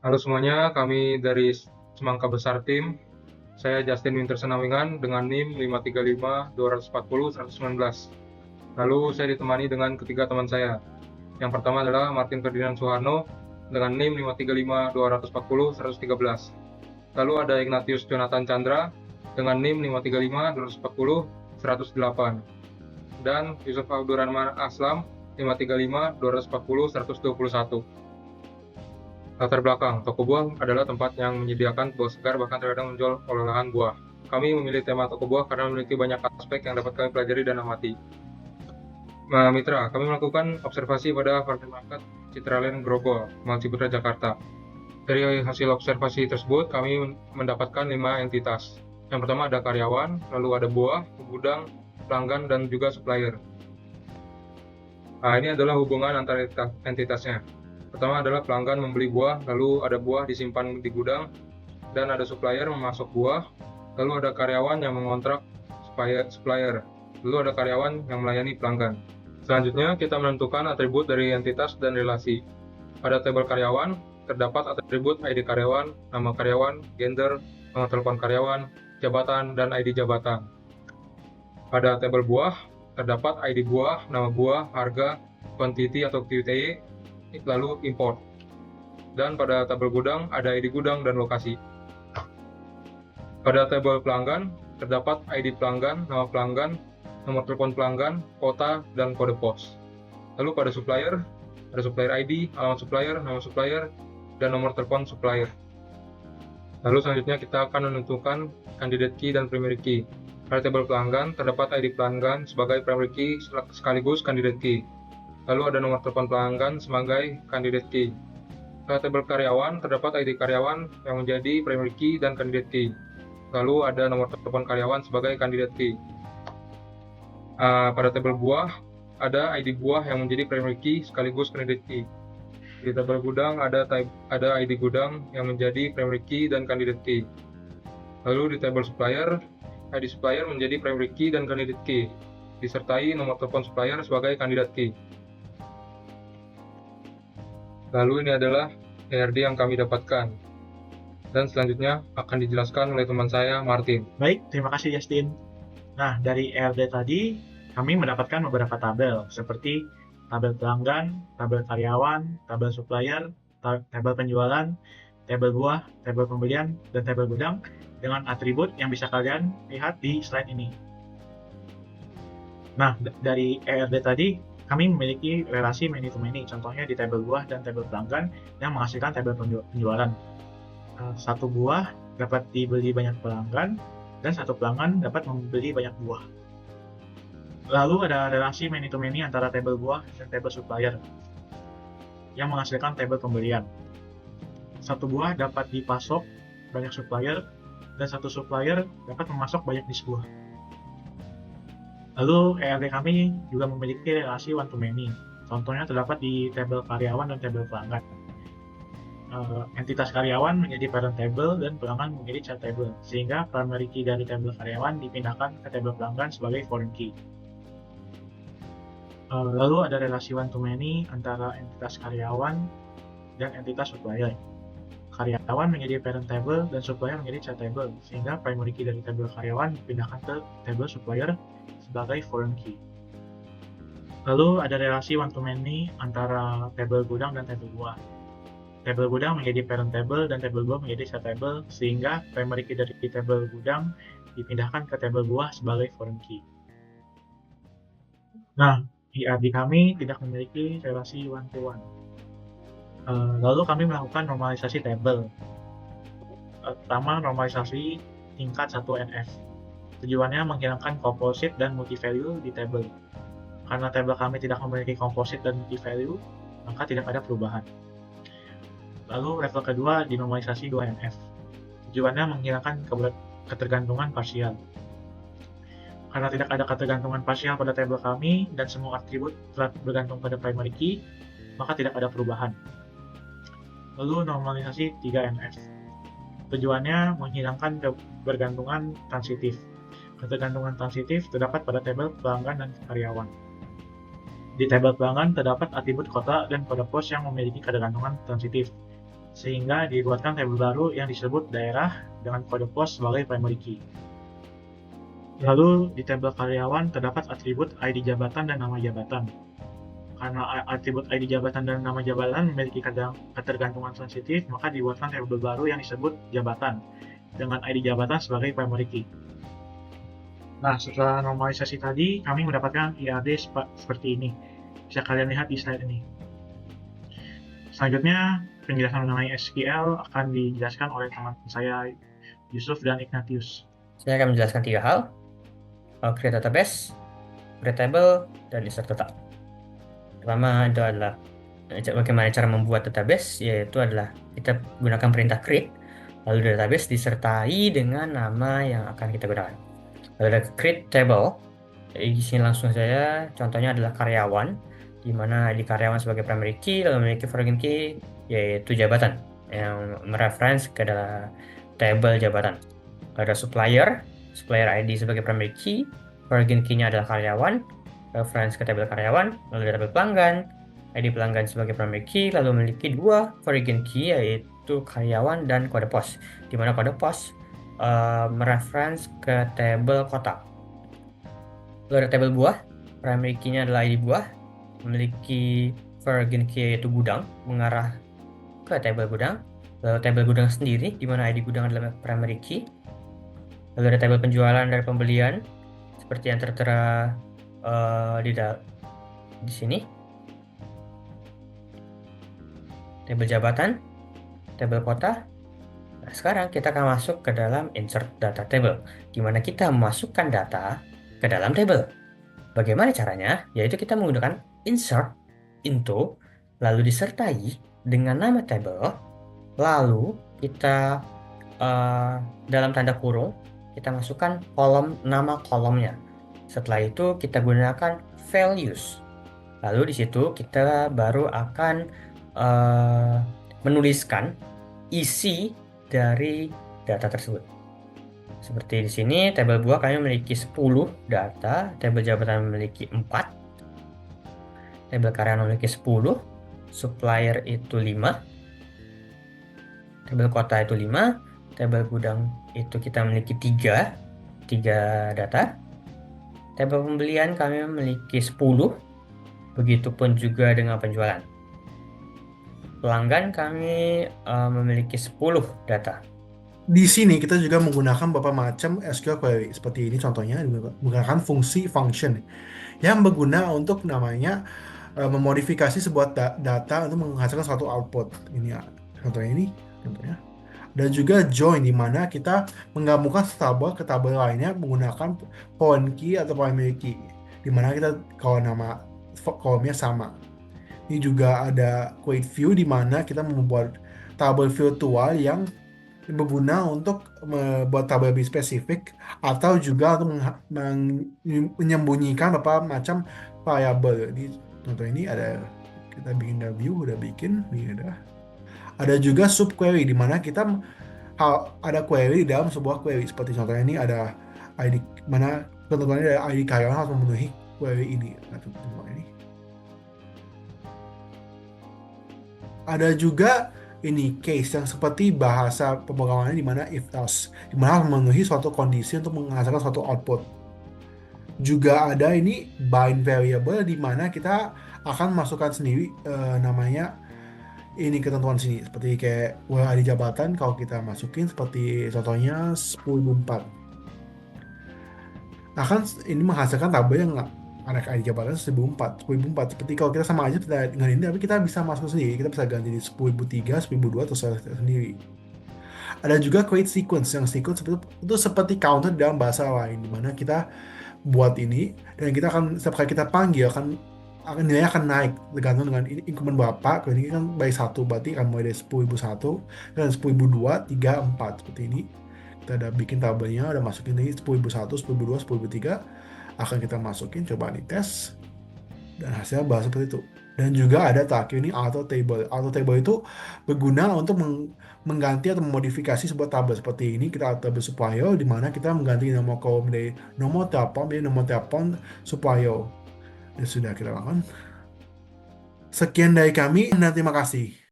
Halo semuanya, kami dari Semangka Besar Tim. Saya Justin Winter Senawingan dengan NIM 535-240-119. Lalu saya ditemani dengan ketiga teman saya. Yang pertama adalah Martin Ferdinand Suharno dengan NIM 535-240-113. Lalu ada Ignatius Jonathan Chandra dengan NIM 535-240-108. Dan Yusuf Abdurrahman Aslam 535-240-121. Latar belakang, toko buah adalah tempat yang menyediakan buah segar bahkan terkadang menjual olahan buah. Kami memilih tema toko buah karena memiliki banyak aspek yang dapat kami pelajari dan amati. Mitra, kami melakukan observasi pada Farmers Market Citraland Grogol, Mall Ciputra, Jakarta. Dari hasil observasi tersebut, kami mendapatkan 5 entitas. Yang pertama ada karyawan, lalu ada buah, gudang, pelanggan, dan juga supplier. Ini adalah hubungan antara entitasnya. Pertama adalah pelanggan membeli buah, lalu ada buah disimpan di gudang, dan ada supplier memasok buah, lalu ada karyawan yang mengontrak supplier, lalu ada karyawan yang melayani pelanggan. Selanjutnya, kita menentukan atribut dari entitas dan relasi. Pada tabel karyawan, terdapat atribut ID karyawan, nama karyawan, gender, nomor telepon karyawan, jabatan, dan ID jabatan. Pada tabel buah, terdapat ID buah, nama buah, harga, quantity atau QTY, lalu import. Dan pada tabel gudang, ada ID gudang dan lokasi. Pada tabel pelanggan, terdapat ID pelanggan, nama pelanggan, nomor telepon pelanggan, kota, dan kode pos. Lalu pada supplier, ada supplier ID, alamat supplier, nama supplier, dan nomor telepon supplier. Lalu selanjutnya kita akan menentukan candidate key dan primary key. Pada tabel pelanggan, terdapat ID pelanggan sebagai primary key sekaligus candidate key. Lalu ada nomor telepon pelanggan sebagai candidate key. Pada tabel karyawan, terdapat ID karyawan yang menjadi primary key dan candidate key. Lalu ada nomor telepon karyawan sebagai candidate key. Pada tabel buah, ada ID buah yang menjadi primary key sekaligus candidate key. Di tabel gudang ada ID gudang yang menjadi primary key dan candidate key. Lalu di tabel supplier, ID supplier menjadi primary key dan candidate key, disertai nomor telepon supplier sebagai candidate key. Lalu ini adalah ERD yang kami dapatkan. Dan selanjutnya akan dijelaskan oleh teman saya, Martin. Baik, terima kasih Justin. Nah, dari ERD tadi, kami mendapatkan beberapa tabel, seperti tabel pelanggan, tabel karyawan, tabel supplier, tabel penjualan, tabel buah, tabel pembelian, dan tabel gudang dengan atribut yang bisa kalian lihat di slide ini. Nah, dari ERD tadi, kami memiliki relasi many to many, contohnya di tabel buah dan tabel pelanggan yang menghasilkan tabel penjualan. Satu buah dapat dibeli banyak pelanggan, dan satu pelanggan dapat membeli banyak buah. Lalu ada relasi many to many antara tabel buah dan tabel supplier yang menghasilkan tabel pembelian. Satu buah dapat dipasok banyak supplier, dan satu supplier dapat memasok banyak disk buah. Lalu ERD kami juga memiliki relasi one to many. Contohnya terdapat di tabel karyawan dan tabel pelanggan. Entitas karyawan menjadi parent table dan pelanggan menjadi child table, sehingga primary key dari tabel karyawan dipindahkan ke tabel pelanggan sebagai foreign key. Lalu ada relasi one to many antara entitas karyawan dan entitas supplier. Karyawan menjadi parent table dan supplier menjadi child table, sehingga primary key dari tabel karyawan dipindahkan ke tabel supplier sebagai foreign key. Lalu ada relasi one to many antara tabel gudang dan tabel buah. Tabel gudang menjadi parent table dan tabel buah menjadi child table, sehingga primary key dari tabel gudang dipindahkan ke tabel buah sebagai foreign key. Nah, ERD kami tidak memiliki relasi one to one. Lalu kami melakukan normalisasi tabel. Pertama, normalisasi tingkat 1NF. Tujuannya menghilangkan composite dan multi-value di tabel. Karena tabel kami tidak memiliki composite dan multi-value, maka tidak ada perubahan. Lalu level kedua dinormalisasi 2NF. Tujuannya menghilangkan ketergantungan parsial. Karena tidak ada ketergantungan parsial pada tabel kami dan semua atribut telah bergantung pada primary key, maka tidak ada perubahan. Lalu normalisasi 3NF. Tujuannya menghilangkan kebergantungan transitif. Ketergantungan transitif terdapat pada tabel pelanggan dan karyawan. Di tabel pelanggan terdapat atribut kota dan kode pos yang memiliki ketergantungan transitif. sehingga dibuatkan tabel baru yang disebut daerah dengan kode pos sebagai primary key. Lalu di tabel karyawan terdapat atribut ID jabatan dan nama jabatan. Karena atribut ID jabatan dan nama jabatan memiliki ketergantungan sensitif, maka dibuatkan tabel baru yang disebut jabatan dengan ID jabatan sebagai primary key. Nah, setelah normalisasi tadi, kami mendapatkan IAD seperti ini. Bisa kalian lihat di slide ini. Selanjutnya, penjelasan mengenai SQL akan dijelaskan oleh teman saya, Yusuf dan Ignatius. Saya akan menjelaskan 3 hal, create database, create table, dan insert data. Pertama itu adalah bagaimana cara membuat database, yaitu adalah kita gunakan perintah create, lalu database disertai dengan nama yang akan kita gunakan. Lalu ada create table, di sini langsung saja, contohnya adalah karyawan, di mana di karyawan sebagai primary key, lalu memiliki foreign key, yaitu jabatan, yang mereference ke dalam table jabatan. Ada supplier ID sebagai primary key, foreign key-nya adalah karyawan, reference ke tabel karyawan, lalu ada tabel pelanggan, ID pelanggan sebagai primary key, lalu memiliki 2 foreign key, yaitu karyawan dan kode pos, di mana kode pos mereference ke tabel kota. Lalu ada tabel buah, primary key-nya adalah ID buah, memiliki foreign key yaitu gudang, mengarah ke tabel gudang. Lalu tabel gudang sendiri, di mana ID gudang adalah primary key. Lalu ada tabel penjualan dan pembelian, seperti yang tertera di sini. Tabel jabatan, tabel kota. Nah, sekarang kita akan masuk ke dalam insert data table, di mana kita memasukkan data ke dalam table. Bagaimana caranya? Yaitu kita menggunakan insert into, lalu disertai dengan nama table, lalu kita dalam tanda kurung kita masukkan nama kolomnya. Setelah itu kita gunakan values. Lalu di situ kita baru akan menuliskan isi dari data tersebut. Seperti di sini, tabel buah kami memiliki 10 data, tabel jabatan memiliki 4, tabel karyawan memiliki 10, supplier itu 5, tabel kota itu 5, tabel gudang itu kita memiliki 3 data, tabel pembelian kami memiliki 10, begitupun juga dengan penjualan. Pelanggan kami memiliki 10 data. Di sini kita juga menggunakan beberapa macam SQL query. Seperti ini contohnya, menggunakan fungsi function yang berguna untuk namanya memodifikasi sebuah data untuk menghasilkan suatu output. Ini ya, contohnya. Dan juga join, di mana kita menggabungkan tabel ke tabel lainnya menggunakan foreign key atau primary key, di mana kita kalau nama kolomnya sama. Ini juga ada create view, di mana kita membuat tabel virtual yang berguna untuk membuat tabel lebih spesifik, atau juga untuk menyembunyikan beberapa macam variabel. Di contoh ini ada, kita bikin view, udah bikin, ini ada juga subquery, di mana kita ada query di dalam sebuah query. Seperti contohnya ini ada ID, mana ketentuannya ada ID karyawan harus memenuhi query ini. Ada juga ini case yang seperti bahasa pemrogramannya, di mana if else, di mana memenuhi suatu kondisi untuk menghasilkan suatu output. Juga ada ini bind variable, di mana kita akan masukkan sendiri namanya ini ketentuan sini, seperti kayak ID jabatan. Kalau kita masukin seperti contohnya 1004, akan ini menghasilkan tabel yang ada ID jabatan 1004. Seperti kalau kita sama aja dengan ini, tapi kita bisa masuk sendiri, kita bisa ganti di 1003, 1002 atau sendiri. Ada juga create sequence, yang sequence itu seperti counter dalam bahasa lain, dimana kita buat ini dan kita akan setiap kali kita panggil nilainya akan naik tergantung dengan increment berapa. Kalau ini kan by 1, berarti akan mulai dari 10.001 dan 10.002, 3, 4 seperti ini. Kita udah bikin tabelnya, udah masukin dari 10.001, 10.002, 10.003, akan kita masukin, coba di tes, dan hasilnya bahas seperti itu. Dan juga ada terakhir ini auto table. Auto table itu berguna untuk mengganti atau memodifikasi sebuah tabel. Seperti ini, kita ada tabel supplier, di mana kita mengganti nomor kolom dari nomor telepon menjadi nomor telepon supplier. Dan sudah kita lakukan. Sekian dari kami dan terima kasih.